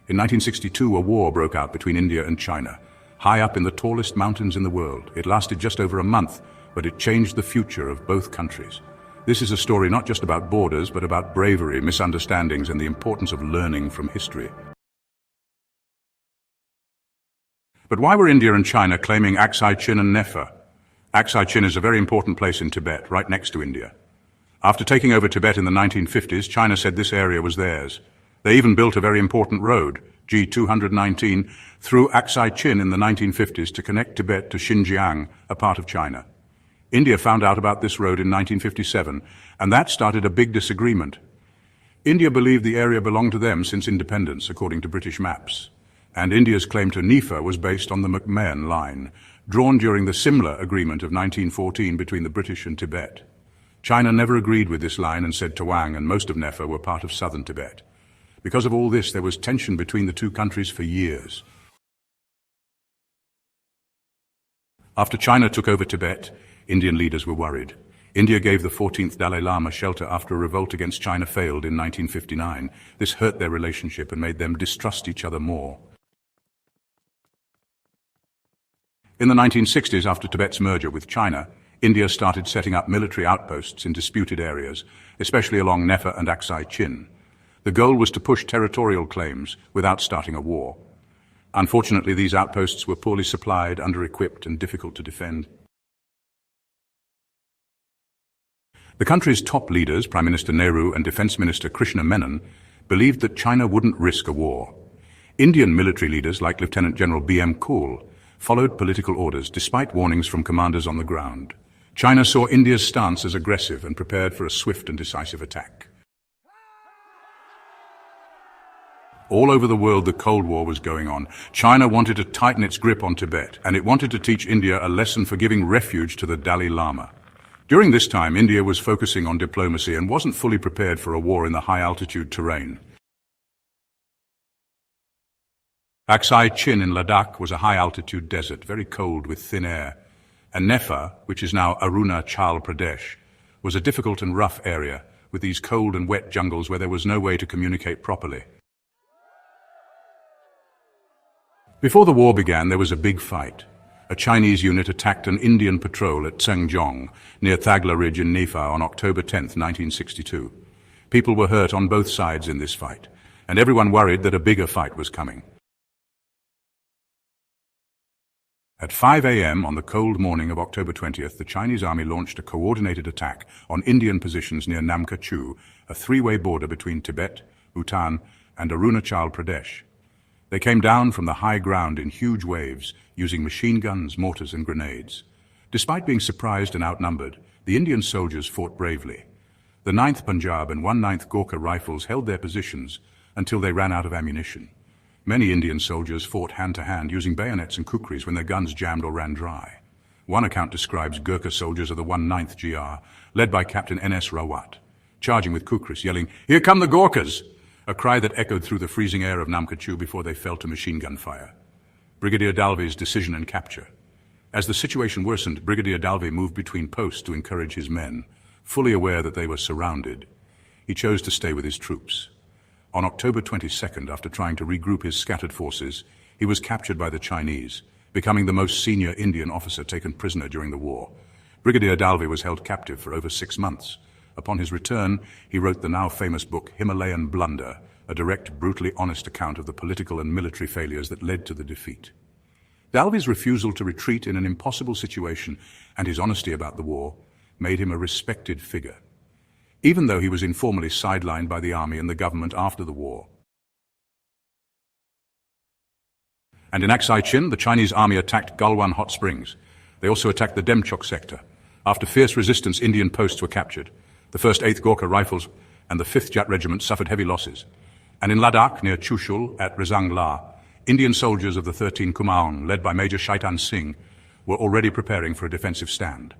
In 1962, a war broke out between India and China, high up in the tallest mountains in the world. It lasted just over a month, but it changed the future of both countries. This is a story not just about borders, but about bravery, misunderstandings, and the importance of learning from history. But why were India and China claiming Aksai Chin and Nefer? Aksai Chin is a very important place in Tibet, right next to India. After taking over Tibet in the 1950s, China said this area was theirs. They even built a very important road, G219, through Aksai Chin in the 1950s to connect Tibet to Xinjiang, a part of China. India found out about this road in 1957, and that started a big disagreement. India believed the area belonged to them since independence, according to British maps. And India's claim to Nefer was based on the McMahon Line, drawn during the Simla Agreement of 1914 between the British and Tibet. China never agreed with this line and said Tawang and most of Nefer were part of southern Tibet. Because of all this, there was tension between the two countries for years. After China took over Tibet, Indian leaders were worried. India gave the 14th Dalai Lama shelter after a revolt against China failed in 1959. This hurt their relationship and made them distrust each other more. In the 1960s, after Tibet's merger with China, India started setting up military outposts in disputed areas, especially along Nefer and Aksai Chin. The goal was to push territorial claims without starting a war. Unfortunately, these outposts were poorly supplied, under-equipped, and difficult to defend. The country's top leaders, Prime Minister Nehru and Defense Minister Krishna Menon, believed that China wouldn't risk a war. Indian military leaders like Lieutenant General B.M. Kool followed political orders despite warnings from commanders on the ground. China saw India's stance as aggressive and prepared for a swift and decisive attack. All over the world, the Cold War was going on. China wanted to tighten its grip on Tibet, and it wanted to teach India a lesson for giving refuge to the Dalai Lama. During this time, India was focusing on diplomacy and wasn't fully prepared for a war in the high-altitude terrain. Aksai Chin in Ladakh was a high-altitude desert, very cold with thin air. And Nefer, which is now Arunachal Pradesh, was a difficult and rough area, with these cold and wet jungles where there was no way to communicate properly. Before the war began, there was a big fight. A Chinese unit attacked an Indian patrol at Zhenjiang, near Thagla Ridge in Nefer on October 10, 1962. People were hurt on both sides in this fight, and everyone worried that a bigger fight was coming. At 5 a.m. on the cold morning of October 20th, the Chinese army launched a coordinated attack on Indian positions near Namkha Chu, a three-way border between Tibet, Bhutan, and Arunachal Pradesh. They came down from the high ground in huge waves, using machine guns, mortars, and grenades. Despite being surprised and outnumbered, the Indian soldiers fought bravely. The 9th Punjab and 1/9th Gorkha Rifles held their positions until they ran out of ammunition. Many Indian soldiers fought hand-to-hand using bayonets and kukris when their guns jammed or ran dry. One account describes Gurkha soldiers of the 1/9th GR, led by Captain N.S. Rawat, charging with kukris, yelling, "Here come the Gorkhas!" a cry that echoed through the freezing air of Namkha Chu before they fell to machine gun fire. Brigadier Dalvi's decision and capture. As the situation worsened, Brigadier Dalvi moved between posts to encourage his men, fully aware that they were surrounded. He chose to stay with his troops. On October 22nd, after trying to regroup his scattered forces, he was captured by the Chinese, becoming the most senior Indian officer taken prisoner during the war. Brigadier Dalvi was held captive for over 6 months. Upon his return, he wrote the now famous book Himalayan Blunder, a direct, brutally honest account of the political and military failures that led to the defeat. Dalvi's refusal to retreat in an impossible situation and his honesty about the war made him a respected figure, even though he was informally sidelined by the army and the government after the war. And in Aksai Chin, the Chinese army attacked Galwan Hot Springs. They also attacked the Demchok sector. After fierce resistance, Indian posts were captured. The 1st 8th Gorkha Rifles and the 5th Jat Regiment suffered heavy losses. And in Ladakh, near Chushul, at Rezang, Indian soldiers of the 13 Kumaon, led by Major Shaitan Singh, were already preparing for a defensive stand.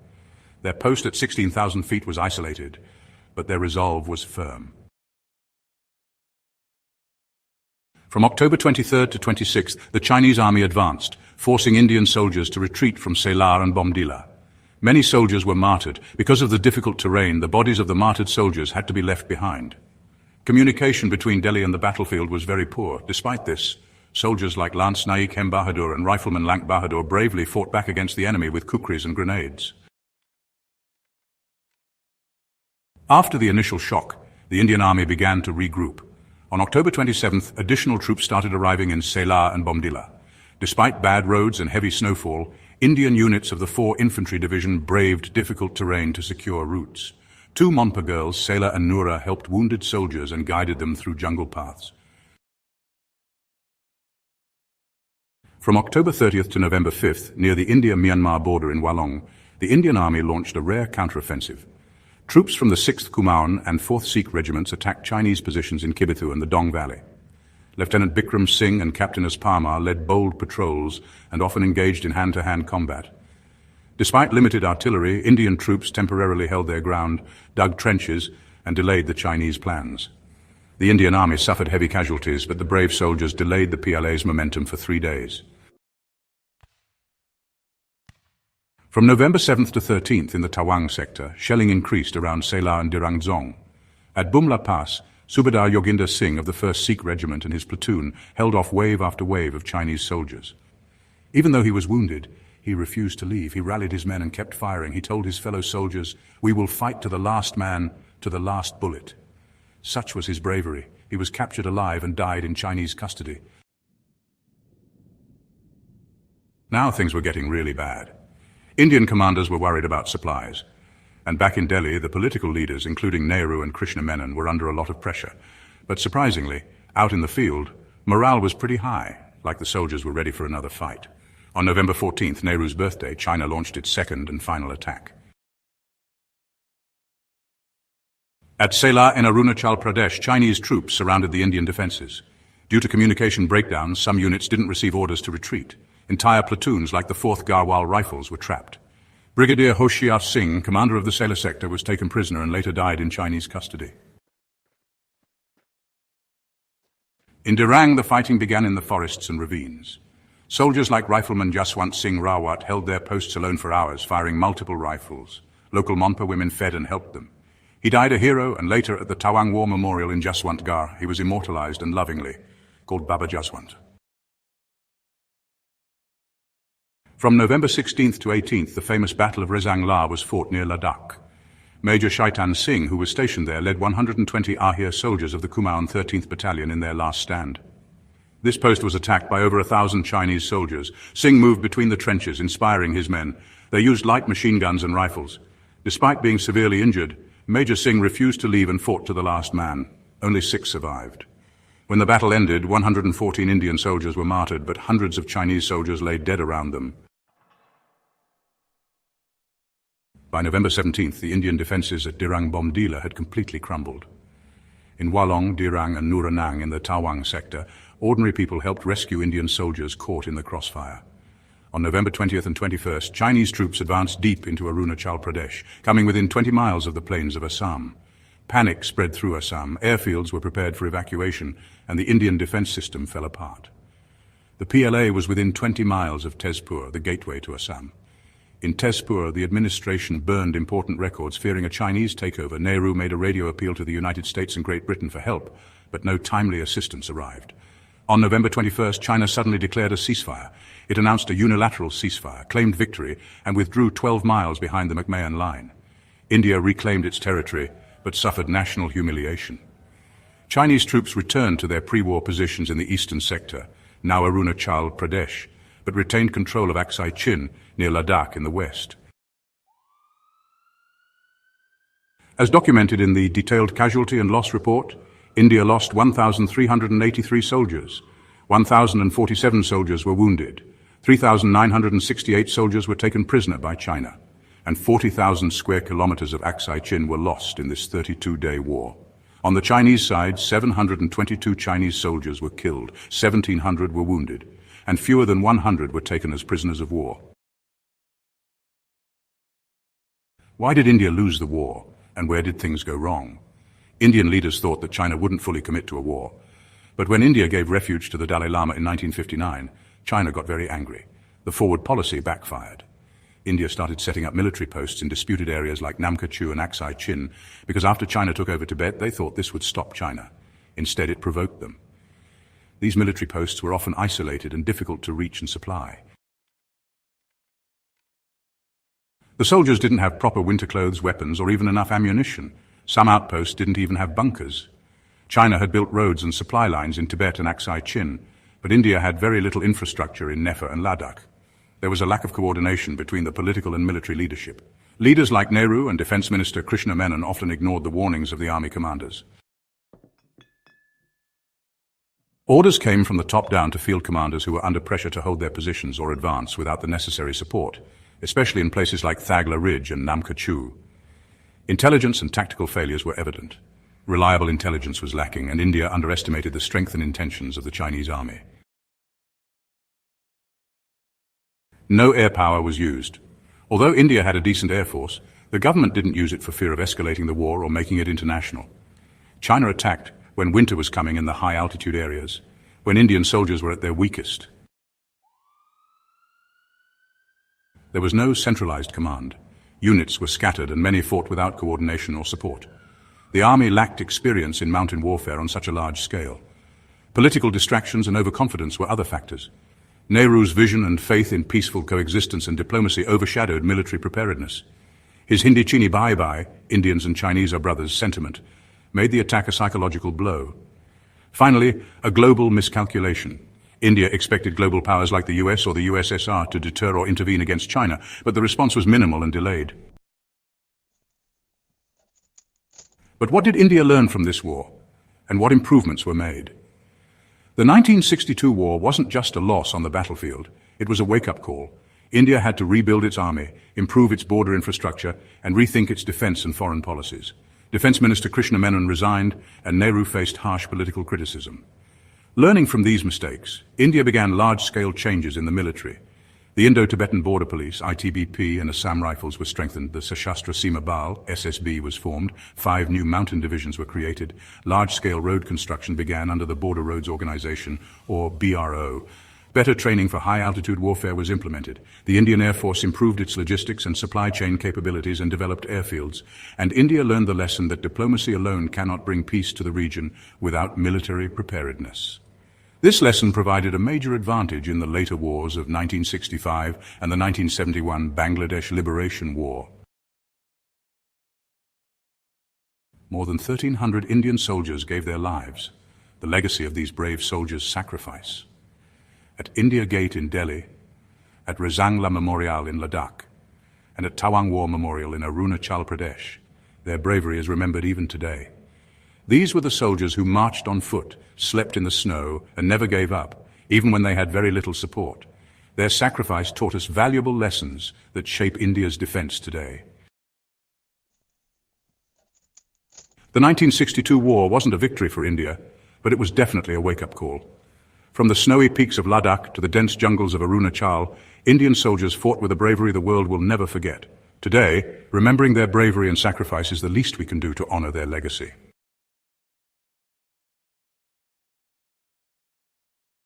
Their post at 16,000 feet was isolated, but their resolve was firm. From October 23rd to 26th, the Chinese army advanced, forcing Indian soldiers to retreat from Selar and Bomdila. Many soldiers were martyred. Because of the difficult terrain, the bodies of the martyred soldiers had to be left behind. Communication between Delhi and the battlefield was very poor. Despite this, soldiers like Lance Naik Hem Bahadur and rifleman Lank Bahadur bravely fought back against the enemy with kukris and grenades. After the initial shock, the Indian Army began to regroup. On October 27th, additional troops started arriving in Selah and Bomdila. Despite bad roads and heavy snowfall, Indian units of the 4 Infantry Division braved difficult terrain to secure routes. 2 Monpa girls, Selah and Noura, helped wounded soldiers and guided them through jungle paths. From October 30th to November 5th, near the India-Myanmar border in Walong, the Indian Army launched a rare counteroffensive. Troops from the 6th Kumaon and 4th Sikh regiments attacked Chinese positions in Kibithu and the Dong Valley. Lieutenant Bikram Singh and Captain S. Parmar led bold patrols and often engaged in hand-to-hand combat. Despite limited artillery, Indian troops temporarily held their ground, dug trenches, and delayed the Chinese plans. The Indian Army suffered heavy casualties, but the brave soldiers delayed the PLA's momentum for 3 days. From November 7th to 13th in the Tawang sector, shelling increased around Selah and Dirangzong. At Bumla Pass, Subedar Yoginder Singh of the 1st Sikh Regiment and his platoon held off wave after wave of Chinese soldiers. Even though he was wounded, he refused to leave. He rallied his men and kept firing. He told his fellow soldiers, "We will fight to the last man, to the last bullet." Such was his bravery. He was captured alive and died in Chinese custody. Now things were getting really bad. Indian commanders were worried about supplies. And back in Delhi, the political leaders, including Nehru and Krishna Menon, were under a lot of pressure. But surprisingly, out in the field, morale was pretty high, like the soldiers were ready for another fight. On November 14th, Nehru's birthday, China launched its second and final attack. At Selah in Arunachal Pradesh, Chinese troops surrounded the Indian defenses. Due to communication breakdowns, some units didn't receive orders to retreat. Entire platoons, like the 4th Garhwal Rifles, were trapped. Brigadier Hoshiar Singh, commander of the Selah sector, was taken prisoner and later died in Chinese custody. In Dirang, the fighting began in the forests and ravines. Soldiers like rifleman Jaswant Singh Rawat held their posts alone for hours, firing multiple rifles. Local Monpa women fed and helped them. He died a hero, and later at the Tawang War Memorial in Jaswantgarh, he was immortalized and lovingly called Baba Jaswant. From November 16th to 18th, the famous Battle of Rezang was fought near Ladakh. Major Shaitan Singh, who was stationed there, led 120 Ahir soldiers of the Kumaon 13th Battalion in their last stand. This post was attacked by over 1,000 Chinese soldiers. Singh moved between the trenches, inspiring his men. They used light machine guns and rifles. Despite being severely injured, Major Singh refused to leave and fought to the last man. Only 6 survived. When the battle ended, 114 Indian soldiers were martyred, but hundreds of Chinese soldiers lay dead around them. By November 17th, the Indian defenses at Dirang Bomdila had completely crumbled. In Walong, Dirang and Nuranang in the Tawang sector, ordinary people helped rescue Indian soldiers caught in the crossfire. On November 20th and 21st, Chinese troops advanced deep into Arunachal Pradesh, coming within 20 miles of the plains of Assam. Panic spread through Assam, airfields were prepared for evacuation, and the Indian defense system fell apart. The PLA was within 20 miles of Tezpur, the gateway to Assam. In Tezpur, the administration burned important records, fearing a Chinese takeover. Nehru made a radio appeal to the United States and Great Britain for help, but no timely assistance arrived. On November 21st, China suddenly declared a ceasefire. It announced a unilateral ceasefire, claimed victory, and withdrew 12 miles behind the McMahon Line. India reclaimed its territory, but suffered national humiliation. Chinese troops returned to their pre-war positions in the eastern sector, now Arunachal Pradesh, but retained control of Aksai Chin near Ladakh in the west. As documented in the detailed casualty and loss report, India lost 1,383 soldiers. 1,047 soldiers were wounded. 3,968 soldiers were taken prisoner by China, and 40,000 square kilometers of Aksai Chin were lost in this 32-day war. On the Chinese side, 722 Chinese soldiers were killed, 1,700 were wounded, and fewer than 100 were taken as prisoners of war. Why did India lose the war, and where did things go wrong? Indian leaders thought that China wouldn't fully commit to a war. But when India gave refuge to the Dalai Lama in 1959, China got very angry. The forward policy backfired. India started setting up military posts in disputed areas like Nam Kachou and Aksai Chin because after China took over Tibet, they thought this would stop China. Instead, it provoked them. These military posts were often isolated and difficult to reach and supply. The soldiers didn't have proper winter clothes, weapons, or even enough ammunition. Some outposts didn't even have bunkers. China had built roads and supply lines in Tibet and Aksai Chin, but India had very little infrastructure in Nefer and Ladakh. There was a lack of coordination between the political and military leadership. Leaders like Nehru and Defense Minister Krishna Menon often ignored the warnings of the army commanders. Orders came from the top down to field commanders who were under pressure to hold their positions or advance without the necessary support, especially in places like Thagla Ridge and Nam Kachou. Intelligence and tactical failures were evident. Reliable intelligence was lacking, and India underestimated the strength and intentions of the Chinese army. No air power was used. Although India had a decent air force, the government didn't use it for fear of escalating the war or making it international. China attacked when winter was coming in the high-altitude areas, when Indian soldiers were at their weakest. There was no centralized command. Units were scattered and many fought without coordination or support. The army lacked experience in mountain warfare on such a large scale. Political distractions and overconfidence were other factors. Nehru's vision and faith in peaceful coexistence and diplomacy overshadowed military preparedness. His Hindi Chini bye-bye, Indians and Chinese are brothers sentiment, made the attack a psychological blow. Finally, a global miscalculation. India expected global powers like the US or the USSR to deter or intervene against China, but the response was minimal and delayed. But what did India learn from this war? And what improvements were made? The 1962 war wasn't just a loss on the battlefield, it was a wake-up call. India had to rebuild its army, improve its border infrastructure, and rethink its defense and foreign policies. Defense Minister Krishna Menon resigned, and Nehru faced harsh political criticism. Learning from these mistakes, India began large-scale changes in the military. The Indo-Tibetan Border Police, ITBP, and Assam Rifles were strengthened. The Sashastra Seema Bal, SSB, was formed. 5 new mountain divisions were created. Large-scale road construction began under the Border Roads Organization, or BRO. Better training for high-altitude warfare was implemented. The Indian Air Force improved its logistics and supply chain capabilities and developed airfields. And India learned the lesson that diplomacy alone cannot bring peace to the region without military preparedness. This lesson provided a major advantage in the later wars of 1965 and the 1971 Bangladesh Liberation War. More than 1,300 Indian soldiers gave their lives, the legacy of these brave soldiers' sacrifice. At India Gate in Delhi, at Rezang Memorial in Ladakh, and at Tawang War Memorial in Arunachal Pradesh, their bravery is remembered even today. These were the soldiers who marched on foot, slept in the snow, and never gave up, even when they had very little support. Their sacrifice taught us valuable lessons that shape India's defense today. The 1962 war wasn't a victory for India, but it was definitely a wake-up call. From the snowy peaks of Ladakh to the dense jungles of Arunachal, Indian soldiers fought with a bravery the world will never forget. Today, remembering their bravery and sacrifice is the least we can do to honor their legacy.